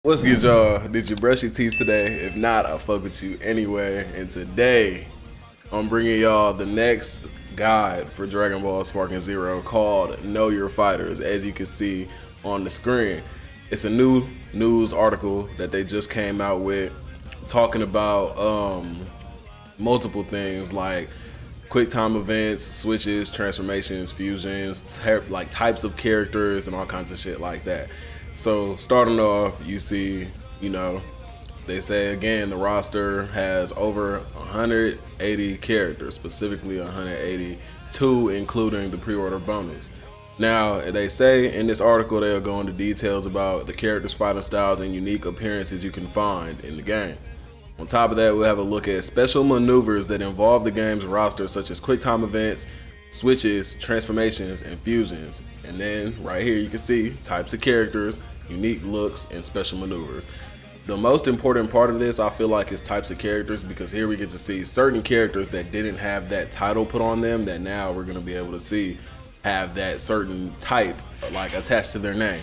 What's good, y'all? Did you brush your teeth today? If not, I'll fuck with you anyway. And today, I'm bringing y'all the next guide for Dragon Ball Sparking Zero called Know Your Fighters, as you can see on the screen. It's a new news article that they just came out with talking about multiple things like quick time events, switches, transformations, fusions, like types of characters and all kinds of shit like that. So starting off, you see, they say again the roster has over 180 characters, specifically 182, including the pre-order bonus. Now, they say in this article they'll go into details about the characters' fighting styles and unique appearances you can find in the game. On top of that, we'll have a look at special maneuvers that involve the game's roster, such as quick time events, switches, transformations, and fusions. And then right here you can see types of characters, unique looks, and special maneuvers. The most important part of this, I feel like, is types of characters, because here we get to see certain characters that didn't have that title put on them that now we're going to be able to see have that certain type like attached to their name.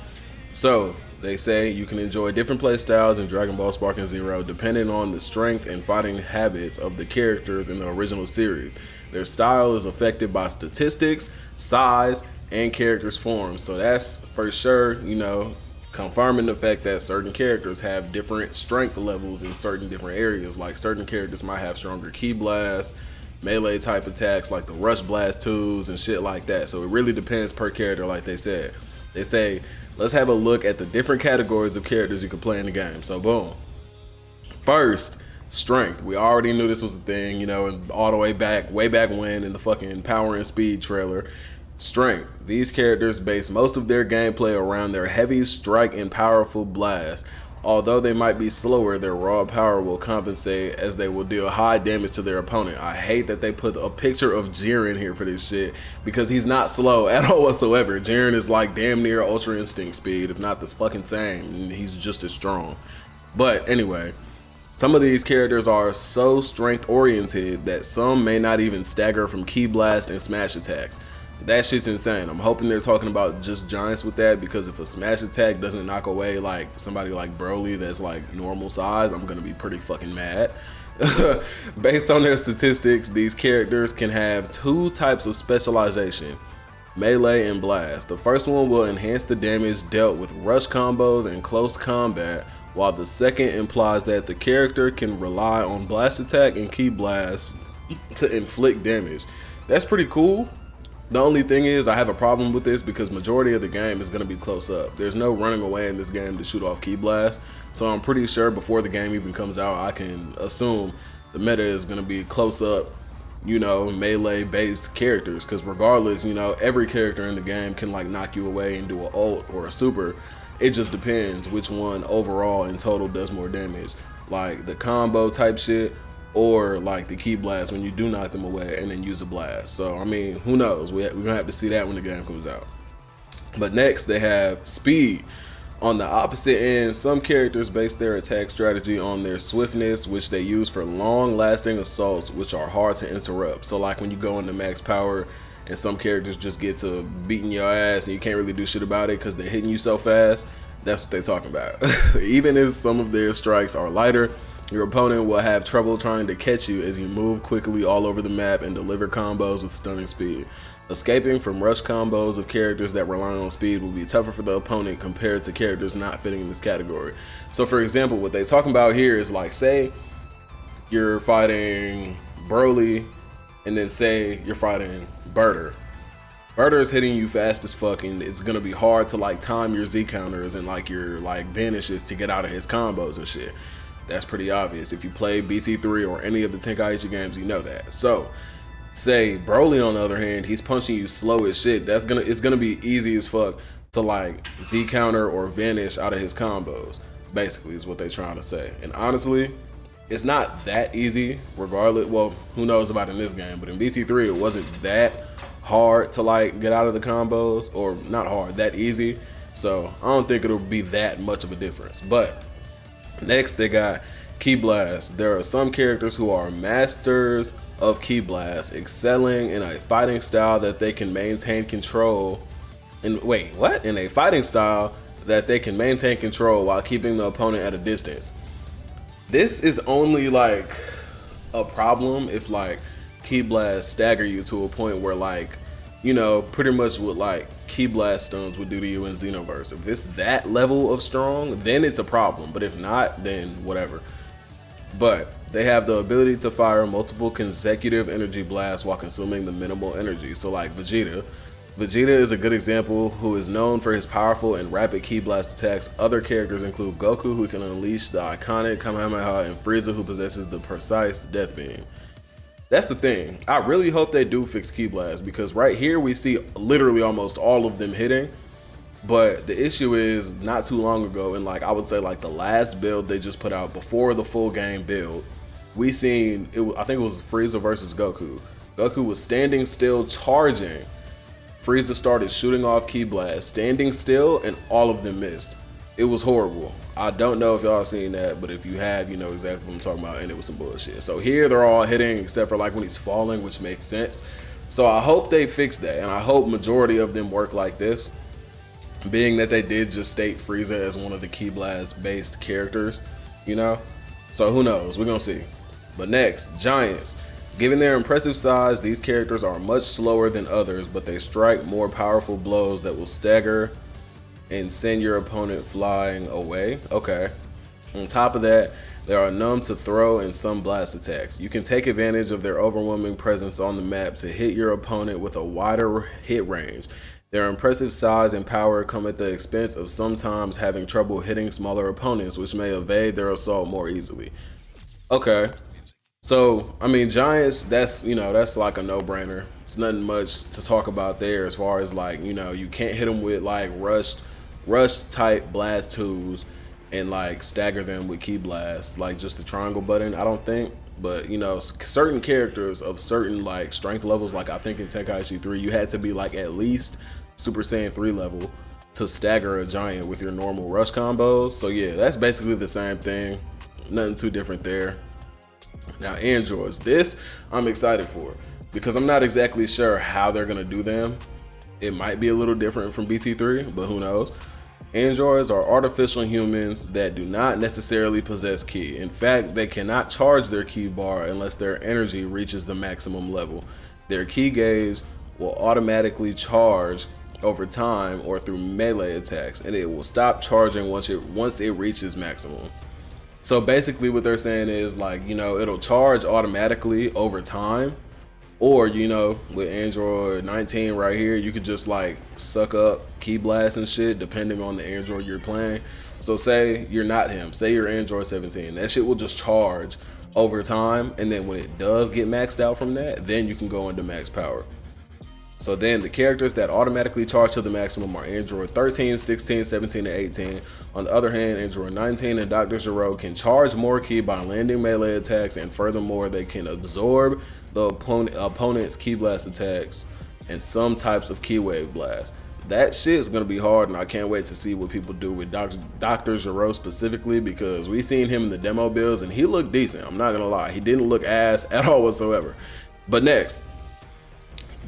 So they say you can enjoy different play styles in Dragon Ball Sparking Zero depending on the strength and fighting habits of the characters in the original series. Their style is affected by statistics, size, and characters' forms. So that's for sure, confirming the fact that certain characters have different strength levels in certain different areas. Like certain characters might have stronger ki blasts, melee type attacks like the rush blast 2s and shit like that. So it really depends per character, like they said. They say, let's have a look at the different categories of characters you can play in the game. So boom. First, strength. We already knew this was a thing, all the way back when in the fucking Power and Speed trailer. Strength. These characters base most of their gameplay around their heavy strike and powerful blast. Although they might be slower, their raw power will compensate as they will deal high damage to their opponent. I hate that they put a picture of Jiren here for this shit, because he's not slow at all whatsoever. Jiren is like damn near Ultra Instinct speed, if not the fucking same, and he's just as strong. But anyway, some of these characters are so strength oriented that some may not even stagger from ki blast and smash attacks. That shit's insane. I'm hoping they're talking about just giants with that, because if a smash attack doesn't knock away like somebody like Broly that's like normal size, I'm gonna be pretty fucking mad. Based on their statistics, these characters can have two types of specialization: melee and blast. The first one will enhance the damage dealt with rush combos and close combat, while the second implies that the character can rely on blast attack and ki blast to inflict damage. That's pretty cool. The only thing is, I have a problem with this because majority of the game is going to be close up. There's no running away in this game to shoot off ki blast. So I'm pretty sure before the game even comes out, I can assume the meta is going to be close up, melee based characters. Because regardless, every character in the game can like knock you away and do an ult or a super. It just depends which one overall in total does more damage. Like the combo type shit, or like the ki blast when you do knock them away and then use a blast. So I mean, who knows? We're gonna have to see that when the game comes out. But next they have speed. On the opposite end, some characters base their attack strategy on their swiftness, which they use for long lasting assaults which are hard to interrupt. So like when you go into max power and some characters just get to beating your ass and you can't really do shit about it because they're hitting you so fast, that's what they're talking about. Even if some of their strikes are lighter, your opponent will have trouble trying to catch you as you move quickly all over the map and deliver combos with stunning speed. Escaping from rush combos of characters that rely on speed will be tougher for the opponent compared to characters not fitting in this category. So for example, what they're talking about here is like, say you're fighting Broly and then say you're fighting Burter. Burter is hitting you fast as fuck, and it's gonna be hard to like time your Z counters and like your like vanishes to get out of his combos and shit. That's pretty obvious. If you play BC3 or any of the tenkaichi games, you know that. So, say Broly on the other hand, he's punching you slow as shit. It's gonna be easy as fuck to like Z counter or vanish out of his combos. Basically, is what they're trying to say. And honestly, it's not that easy. Regardless, well, who knows about in this game? But in BC3, it wasn't that hard to like get out of the combos, or not hard, that easy. So I don't think it'll be that much of a difference. But next, they got ki blast. There are some characters who are masters of ki blast, excelling in a fighting style that they can maintain control. In a fighting style that they can maintain control while keeping the opponent at a distance. This is only like a problem if like Ki Blast stagger you to a point where like, you know, pretty much what like Ki Blast stuns would do to you in Xenoverse. If it's that level of strong, then it's a problem. But if not, then whatever. But they have the ability to fire multiple consecutive energy blasts while consuming the minimal energy. So like Vegeta. Vegeta is a good example who is known for his powerful and rapid Ki Blast attacks. Other characters include Goku, who can unleash the iconic Kamehameha, and Frieza, who possesses the precise Death Beam. That's the thing. I really hope they do fix Ki Blast, because right here we see literally almost all of them hitting. But the issue is, not too long ago, and like I would say like the last build they just put out before the full game build, we seen it. I think it was Frieza versus Goku. Goku was standing still charging. Frieza started shooting off Ki Blast, standing still, and all of them missed. It was horrible. I don't know if y'all seen that, but if you have, you know exactly what I'm talking about, and it was some bullshit. So here they're all hitting except for like when he's falling, which makes sense. So I hope they fix that, and I hope majority of them work like this, being that they did just state Frieza as one of the Ki Blast based characters, you know? So who knows, we're gonna see. But next, Giants. Given their impressive size, these characters are much slower than others, but they strike more powerful blows that will stagger and send your opponent flying away. Okay. On top of that, they are numb to throw and some blast attacks. You can take advantage of their overwhelming presence on the map to hit your opponent with a wider hit range. Their impressive size and power come at the expense of sometimes having trouble hitting smaller opponents, which may evade their assault more easily. Okay. So, I mean, Giants, that's, you know, that's like a no-brainer. It's nothing much to talk about there as far as like, you know, you can't hit them with like rush type blast tools and like stagger them with Ki Blast, like just the triangle button, I don't think. But, you know, certain characters of certain like strength levels, like I think in Tenkaichi 3, you had to be like at least Super Saiyan 3 level to stagger a giant with your normal rush combos. So yeah, that's basically the same thing. Nothing too different there. Now androids, this I'm excited for, because I'm not exactly sure how they're gonna do them. It might be a little different from BT3, but who knows. Androids are artificial humans that do not necessarily possess ki. In fact, they cannot charge their ki bar unless their energy reaches the maximum level. Their ki gauge will automatically charge over time or through melee attacks, and it will stop charging once it reaches maximum. So basically what they're saying is like, you know, it'll charge automatically over time, or, you know, with Android 19 right here, you could just like suck up Ki Blast and shit depending on the Android you're playing. So say you're not him, say you're Android 17, that shit will just charge over time, and then when it does get maxed out from that, then you can go into max power. So then the characters that automatically charge to the maximum are Android 13, 16, 17, and 18. On the other hand, Android 19 and Dr. Gero can charge more ki by landing melee attacks, and furthermore, they can absorb the opponent's Ki Blast attacks and some types of Ki Wave Blast. That shit is going to be hard, and I can't wait to see what people do with Dr. Gero specifically, because we seen him in the demo builds and he looked decent. I'm not going to lie. He didn't look ass at all whatsoever. But next,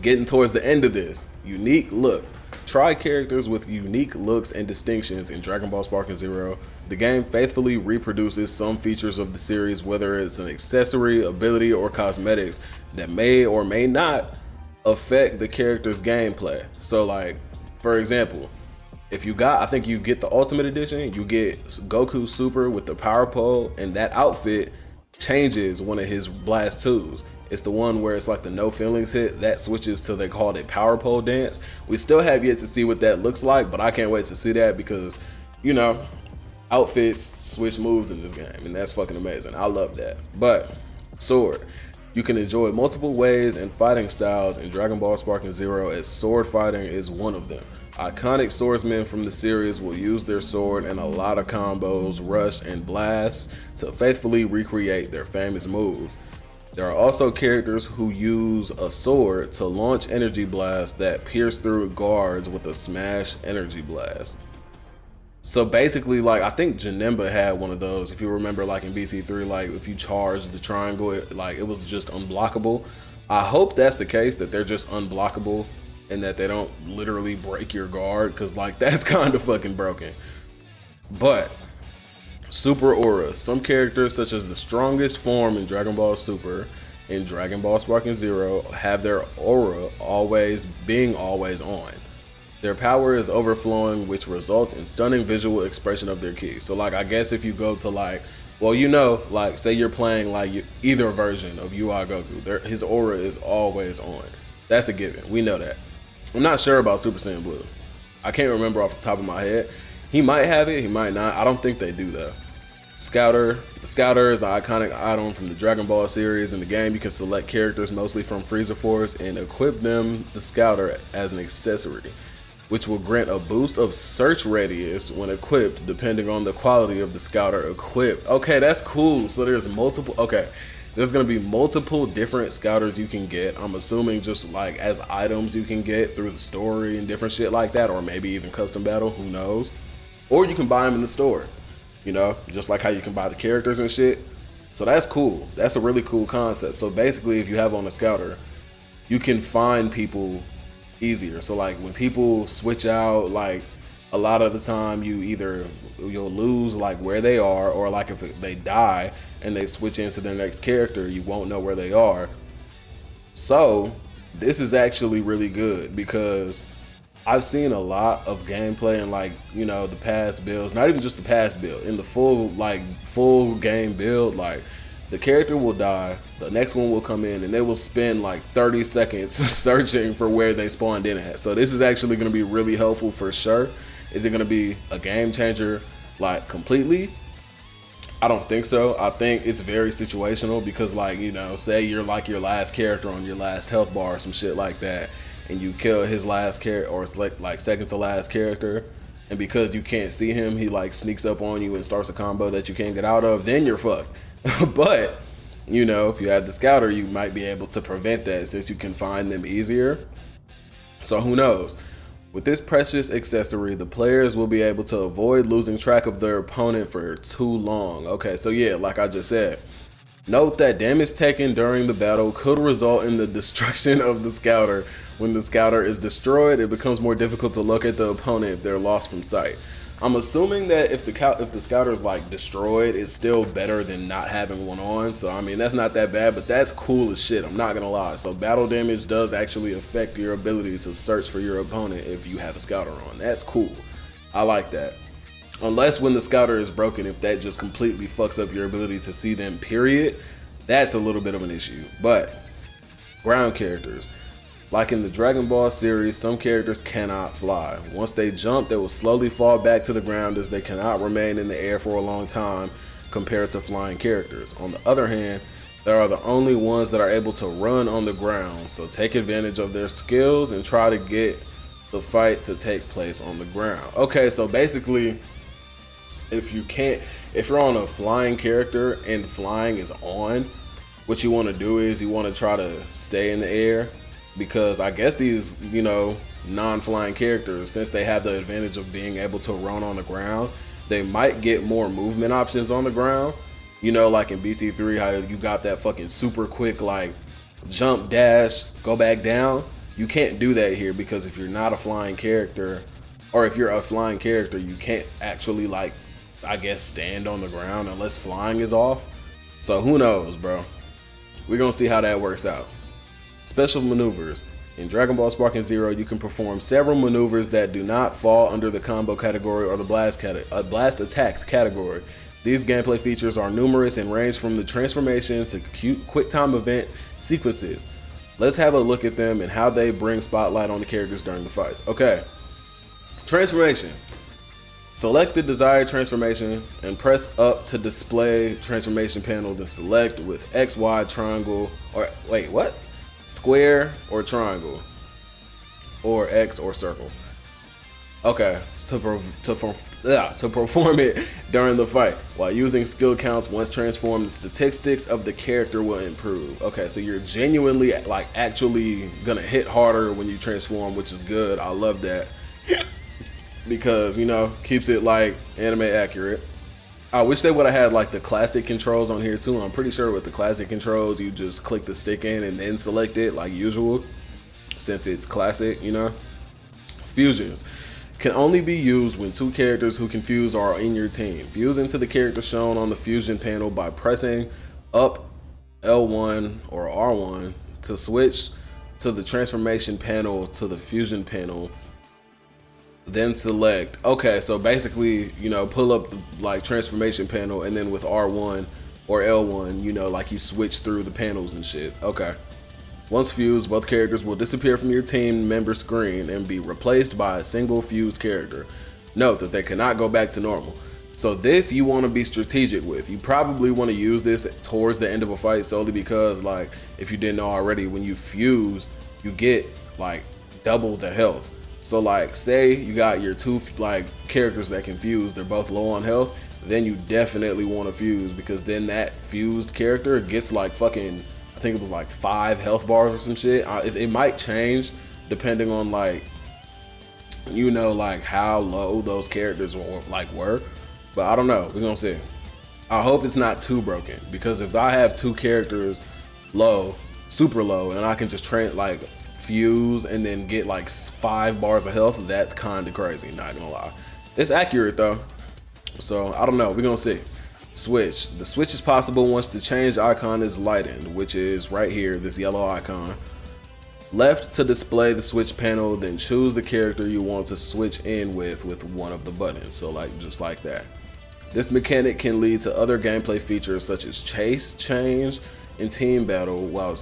getting towards the end of this, unique look. Try characters with unique looks and distinctions in Dragon Ball Sparking Zero. The game faithfully reproduces some features of the series, whether it's an accessory, ability, or cosmetics that may or may not affect the character's gameplay. So like, for example, if you got, I think you get the Ultimate Edition, you get Goku Super with the Power Pole, and that outfit changes one of his Blast 2s. It's the one where it's like the no feelings hit that switches to, they call it Power Pole Dance. We still have yet to see what that looks like, but I can't wait to see that, because, you know, outfits switch moves in this game, and that's fucking amazing. I love that. But sword, you can enjoy multiple ways and fighting styles in Dragon Ball Sparking Zero, as sword fighting is one of them. Iconic swordsmen from the series will use their sword in a lot of combos, rush, and blasts to faithfully recreate their famous moves. There are also characters who use a sword to launch energy blasts that pierce through guards with a smash energy blast. So basically, like, I think Janemba had one of those. If you remember, like in BC3, like if you charge the triangle, it was just unblockable. I hope that's the case, that they're just unblockable and that they don't literally break your guard, because like that's kind of fucking broken. But super aura. Some characters, such as the strongest form in Dragon Ball Super and Dragon Ball Sparking Zero, have their aura always on. Their power is overflowing, which results in stunning visual expression of their ki. So like, I guess if you go to like, well, you know, like say you're playing like either version of UI Goku, his aura is always on. That's a given. We know that. I'm not sure about Super Saiyan Blue. I can't remember off the top of my head. He might have it, he might not. I don't think they do though. Scouter. The Scouter is an iconic item from the Dragon Ball series. In the game, you can select characters mostly from Frieza Force and equip them, the Scouter, as an accessory, which will grant a boost of search radius when equipped, depending on the quality of the Scouter equipped. Okay, that's cool. So there's multiple, okay, there's gonna be multiple different Scouters you can get. I'm assuming just like as items you can get through the story and different shit like that, or maybe even custom battle, who knows? Or you can buy them in the store, you know, just like how you can buy the characters and shit. So that's cool. That's a really cool concept. So basically, if you have on a Scouter, you can find people easier. So like when people switch out, like a lot of the time you'll lose like where they are, or like if they die and they switch into their next character, you won't know where they are. So this is actually really good, because I've seen a lot of gameplay in like, you know, the past builds, not even just the past build, in the full game build, like the character will die, the next one will come in, and they will spend like 30 seconds searching for where they spawned in at. So this is actually going to be really helpful for sure. Is it going to be a game changer like completely? I don't think so. I think it's very situational, because like, you know, say you're like your last character on your last health bar or some shit like that, and you kill his last character, or it's like second to last character, and because you can't see him, he like sneaks up on you and starts a combo that you can't get out of, then you're fucked. But you know, if you have the Scouter, you might be able to prevent that, since you can find them easier. So who knows? With this precious accessory, the players will be able to avoid losing track of their opponent for too long. Okay, so yeah, like I just said, note that damage taken during the battle could result in the destruction of the Scouter. When the Scouter is destroyed, it becomes more difficult to look at the opponent if they're lost from sight. I'm assuming that if the Scouter is like destroyed, it's still better than not having one on. So I mean, that's not that bad, but that's cool as shit, I'm not gonna lie. So battle damage does actually affect your ability to search for your opponent if you have a Scouter on. That's cool. I like that. Unless when the Scouter is broken, if that just completely fucks up your ability to see them, period, that's a little bit of an issue. But ground characters. Like in the Dragon Ball series, some characters cannot fly. Once they jump, they will slowly fall back to the ground, as they cannot remain in the air for a long time compared to flying characters. On the other hand, they are the only ones that are able to run on the ground, so take advantage of their skills and try to get the fight to take place on the ground. Okay, so basically, if you're on a flying character and flying is on, what you want to do is you want to try to stay in the air, because I guess these, you know, non-flying characters, since they have the advantage of being able to run on the ground, they might get more movement options on the ground. You know, like in BC3, how you got that fucking super quick like jump, dash, go back down. You can't do that here, because if you're not a flying character, or if you're a flying character, you can't actually like, I guess, stand on the ground unless flying is off. So who knows, bro? We're gonna see how that works out. Special maneuvers. In Dragon Ball Sparking Zero, you can perform several maneuvers that do not fall under the combo category or the blast attacks category. These gameplay features are numerous and range from the transformation to quick time event sequences. Let's have a look at them and how they bring spotlight on the characters during the fights. Okay, transformations. Select the desired transformation and press up to display transformation panel, then select with X, Y, triangle, or wait, what? Square or triangle, or X or circle. Okay, to perform it during the fight. While using skill counts, once transformed, the statistics of the character will improve. Okay, so you're genuinely like actually gonna hit harder when you transform, which is good. I love that, because, you know, keeps it like anime accurate. I wish they would have had like the classic controls on here too. I'm pretty sure with the classic controls, you just click the stick in and then select it like usual. since it's classic, you know. Fusions can only be used when two characters who can fuse are in your team. Fuse into the character shown on the fusion panel by pressing up L1 or R1 to switch to the transformation panel to the fusion panel. Then select. Okay, so basically, you know, pull up the like transformation panel, and then with R1 or L1, you know, like you switch through the panels and shit. Okay. Once fused, both characters will disappear from your team member screen and be replaced by a single fused character. Note that they cannot go back to normal. So this you want to be strategic with. You probably want to use this towards the end of a fight solely because, like, if you didn't know already, when you fuse, you get like double the health. So like, say you got your two like characters that can fuse, they're both low on health, then you definitely want to fuse, because then that fused character gets like fucking, I think it was like 5 health bars or some shit. It might change depending on like, you know, like how low those characters were, but I don't know. We're gonna see. I hope it's not too broken, because if I have two characters low, super low, and I can just like fuse and then get like 5 bars of health, that's kind of crazy, not gonna lie. It's accurate though, so I don't know. We're gonna see. Switch. The switch is possible once the change icon is lightened, which is right here, this yellow icon. Left to display the switch panel, then choose the character you want to switch in with one of the buttons. So like, just like that. This mechanic can lead to other gameplay features such as chase, change, and team battle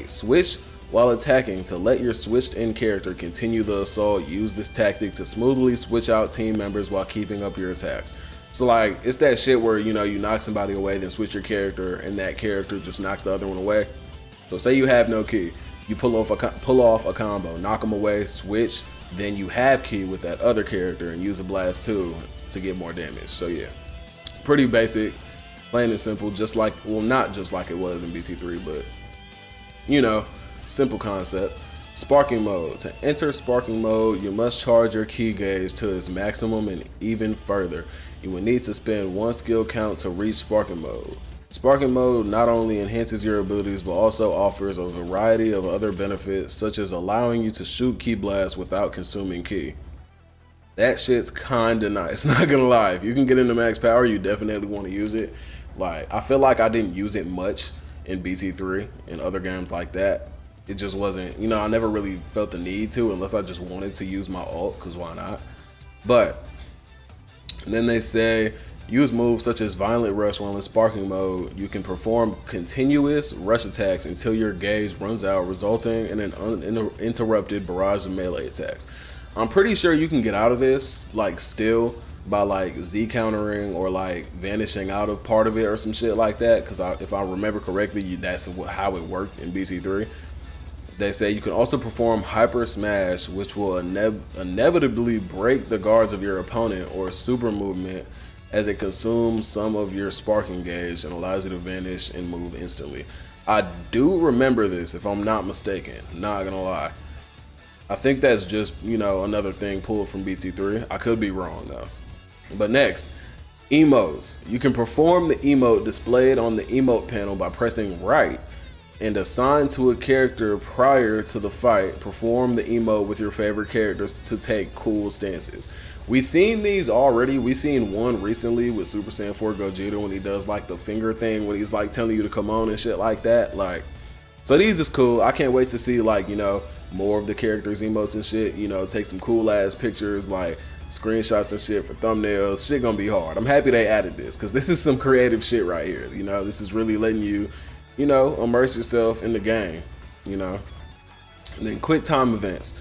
switch while attacking. To let your switched in character continue the assault, use this tactic to smoothly switch out team members while keeping up your attacks. So like, it's that shit where, you know, you knock somebody away, then switch your character, and that character just knocks the other one away. So say you have no ki, you pull off a combo, knock them away, switch, then you have ki with that other character and use a blast 2 to get more damage. So yeah, pretty basic, plain and simple, just like, well, not just like it was in BT3, but you know, simple concept. Sparking mode. To enter sparking mode, you must charge your ki gauge to its maximum and even further. You will need to spend 1 skill count to reach sparking mode. Sparking mode not only enhances your abilities, but also offers a variety of other benefits, such as allowing you to shoot ki blasts without consuming ki. That shit's kinda nice, not gonna lie. If you can get into max power, you definitely want to use it. Like, I feel like I didn't use it much in BT3 and other games like that. It just wasn't, you know, I never really felt the need to, unless I just wanted to use my ult, because why not? But then they say, use moves such as Violent Rush while in sparking mode. You can perform continuous rush attacks until your gauge runs out, resulting in an uninterrupted barrage of melee attacks. I'm pretty sure you can get out of this, like, still by like Z countering or like vanishing out of part of it or some shit like that, because if I remember correctly, that's how it worked in BC3. They say you can also perform Hyper Smash, which will inevitably break the guards of your opponent, or Super Movement, as it consumes some of your sparking gauge and allows you to vanish and move instantly. I do remember this, if I'm not mistaken, not gonna lie. I think that's just, you know, another thing pulled from BT3. I could be wrong though. But next, emotes. You can perform the emote displayed on the emote panel by pressing right and assign to a character prior to the fight. Perform the emote with your favorite characters to take cool stances. We've seen these already. We seen one recently with Super Saiyan 4 Gogeta when he does like the finger thing, when he's like telling you to come on and shit like that. Like, so these is cool. I can't wait to see, like, you know, more of the characters' emotes and shit. You know, take some cool ass pictures, like screenshots and shit for thumbnails. Shit gonna be hard. I'm happy they added this, because this is some creative shit right here. You know, this is really letting you, you know, immerse yourself in the game, you know. And then quick time events.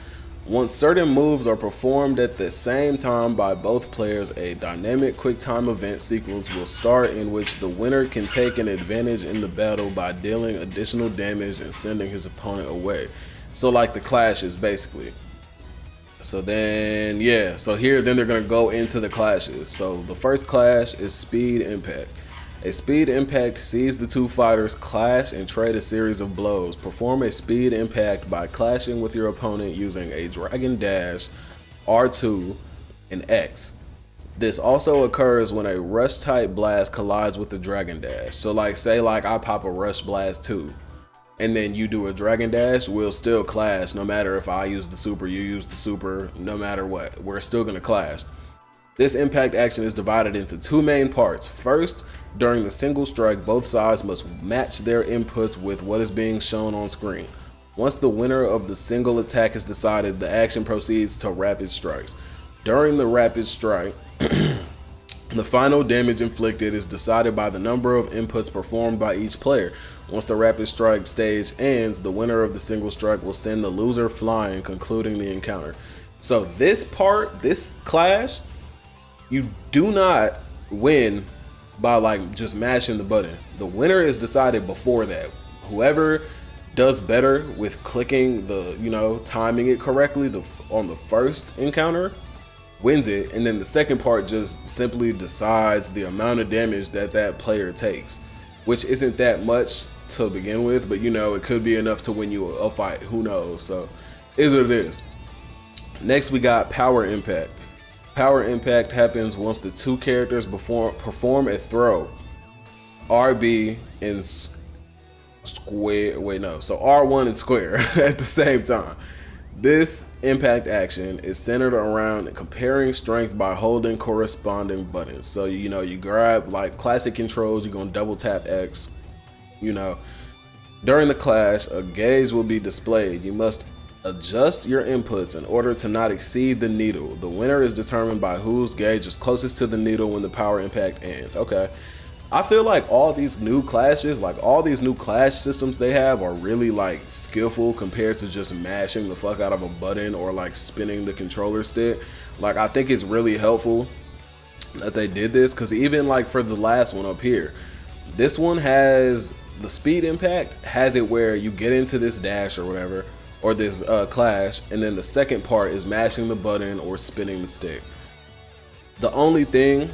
Once certain moves are performed at the same time by both players, a dynamic quick time event sequence will start in which the winner can take an advantage in the battle by dealing additional damage and sending his opponent away. So like the clashes, basically. So then, yeah, so here then they're gonna go into the clashes. So the first clash is Speed Impact. A speed impact sees the two fighters clash and trade a series of blows. Perform a speed impact by clashing with your opponent using a Dragon Dash, R2, and X. This also occurs when a rush type blast collides with the Dragon Dash. So like, say like I pop a Rush Blast 2. and then you do a dragon dash, we'll still clash no matter if I use the super, you use the super, no matter what. We're still gonna clash. This impact action is divided into two main parts. First, during the single strike, both sides must match their inputs with what is being shown on screen. Once the winner of the single attack is decided, the action proceeds to rapid strikes. During the rapid strike, the final damage inflicted is decided by the number of inputs performed by each player. Once the rapid strike stage ends, the winner of the single strike will send the loser flying, concluding the encounter. So this part, this clash, you do not win by like just mashing the button. The winner is decided before that. Whoever does better with clicking the, timing it correctly on the first encounter wins it, and then the second part just simply decides the amount of damage that player takes, which isn't that much to begin with, but it could be enough to win you a fight. Who knows? So is what it is. Next, we got power impact. Power impact happens once the two characters perform a throw, RB and square. Wait, no. So R1 and square at the same time. This impact action is centered around comparing strength by holding corresponding buttons. So you grab like classic controls. You're gonna double tap X. During the clash, a gauge will be displayed. You must adjust your inputs in order to not exceed the needle. The winner is determined by whose gauge is closest to the needle when the power impact ends. Okay. I feel like all these new clashes, like all these new clash systems they have are really like skillful compared to just mashing the fuck out of a button or like spinning the controller stick. Like I think it's really helpful that they did this, because even like for the last one up here, this one has the speed impact, has it where you get into this dash or whatever, or this clash, and then the second part is mashing the button or spinning the stick. The only thing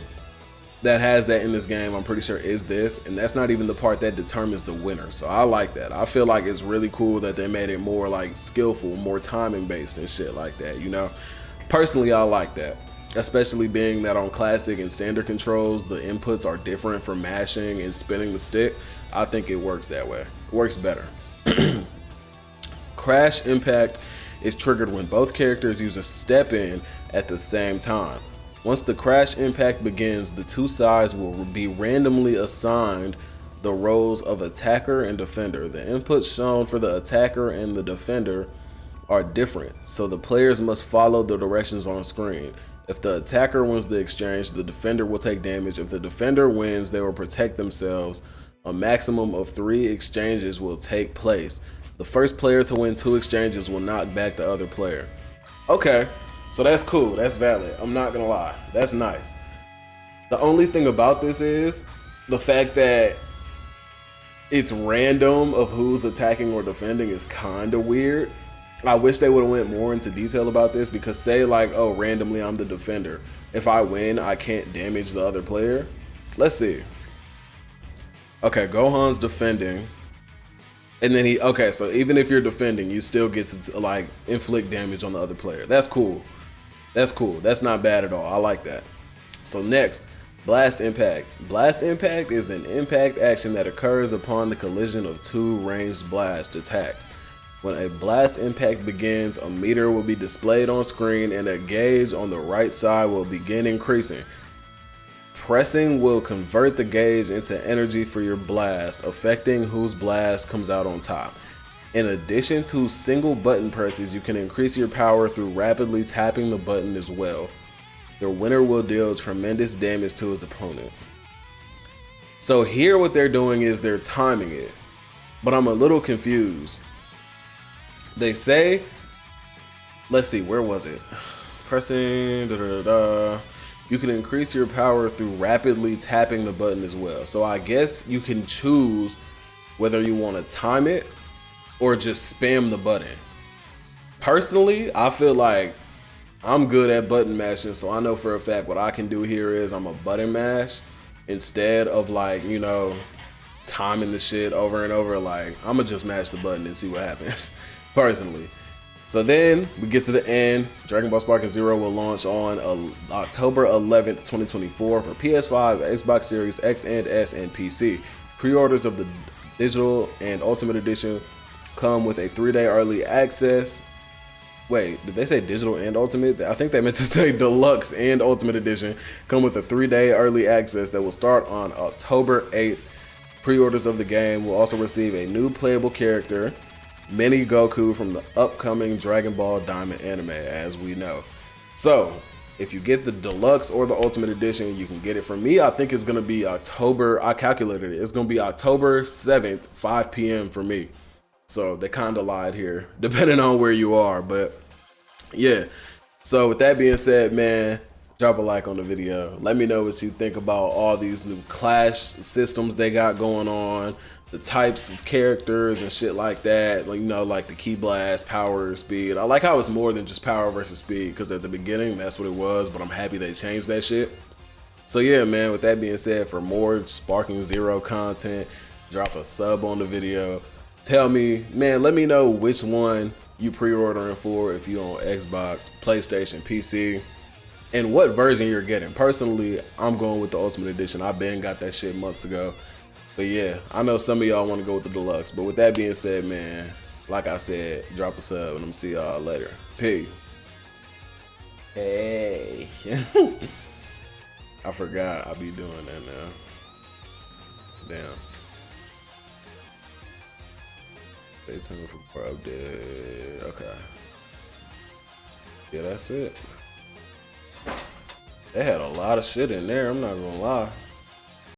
that has that in this game, I'm pretty sure, is this, and that's not even the part that determines the winner. So I like that. I feel like it's really cool that they made it more like skillful, more timing based and shit like that, Personally, I like that, especially being that on classic and standard controls, the inputs are different for mashing and spinning the stick. I think it works that way. It works better. Crash impact is triggered when both characters use a step in at the same time. Once the crash impact begins, the two sides will be randomly assigned the roles of attacker and defender. The inputs shown for the attacker and the defender are different, so the players must follow the directions on screen. If the attacker wins the exchange, the defender will take damage. If the defender wins, they will protect themselves. A maximum of 3 exchanges will take place. The first player to win 2 exchanges will knock back the other player. Okay, so that's cool. That's valid. I'm not gonna lie. That's nice. The only thing about this is the fact that it's random of who's attacking or defending is kind of weird. I wish they would have went more into detail about this, because say like, oh, randomly I'm the defender. If I win, I can't damage the other player. Let's see. Okay, Gohan's defending. And then okay, so even if you're defending, you still get to like inflict damage on the other player. That's cool. That's cool. That's not bad at all. I like that. So next, blast impact. Blast impact is an impact action that occurs upon the collision of 2 ranged blast attacks. When a blast impact begins, a meter will be displayed on screen and a gauge on the right side will begin increasing. Pressing will convert the gauge into energy for your blast, affecting whose blast comes out on top. In addition to single button presses, you can increase your power through rapidly tapping the button as well. The winner will deal tremendous damage to his opponent. So here what they're doing is they're timing it, but I'm a little confused. They say, let's see, where was it? Pressing, you can increase your power through rapidly tapping the button as well. So I guess you can choose whether you want to time it or just spam the button. Personally, I feel like I'm good at button mashing, so I know for a fact what I can do here is I'm a button mash instead of like, timing the shit over and over. Like, I'm gonna just mash the button and see what happens, personally. So then we get to the end. Dragon Ball Sparking Zero will launch on October 11th, 2024 for PS5, Xbox Series X and S, and PC. Pre-orders of the Digital and Ultimate Edition come with a 3-day early access. Wait, did they say digital and ultimate? I think they meant to say deluxe and ultimate edition come with a 3-day early access that will start on October 8th. Pre-orders of the game will also receive a new playable character, Mini Goku, from the upcoming Dragon Ball Diamond anime, as we know. So, if you get the deluxe or the ultimate edition, you can get it. For me, I think it's going to be October. I calculated it. It's going to be October 7th, 5 p.m. for me. So they kind of lied here, depending on where you are. But yeah, so with that being said, man, drop a like on the video. Let me know what you think about all these new clash systems they got going on, the types of characters and shit like that. Like, you know, like the key blast, power, speed. I like how it's more than just power versus speed, because at the beginning that's what it was, but I'm happy they changed that shit. So yeah, man, with that being said, for more Sparking Zero content, drop a sub on the video. Tell me, man, let me know which one you pre-ordering for, if you on Xbox, PlayStation, PC, and what version you're getting. Personally, I'm going with the Ultimate Edition. I've been got that shit months ago. But yeah, I know some of y'all want to go with the deluxe. But with that being said, man, like I said, drop a sub and I'm gonna see y'all later. Peace. Hey. I forgot I be doing that now. Damn. Stay tuned for more update. Okay. Yeah, that's it. They had a lot of shit in there, I'm not gonna lie.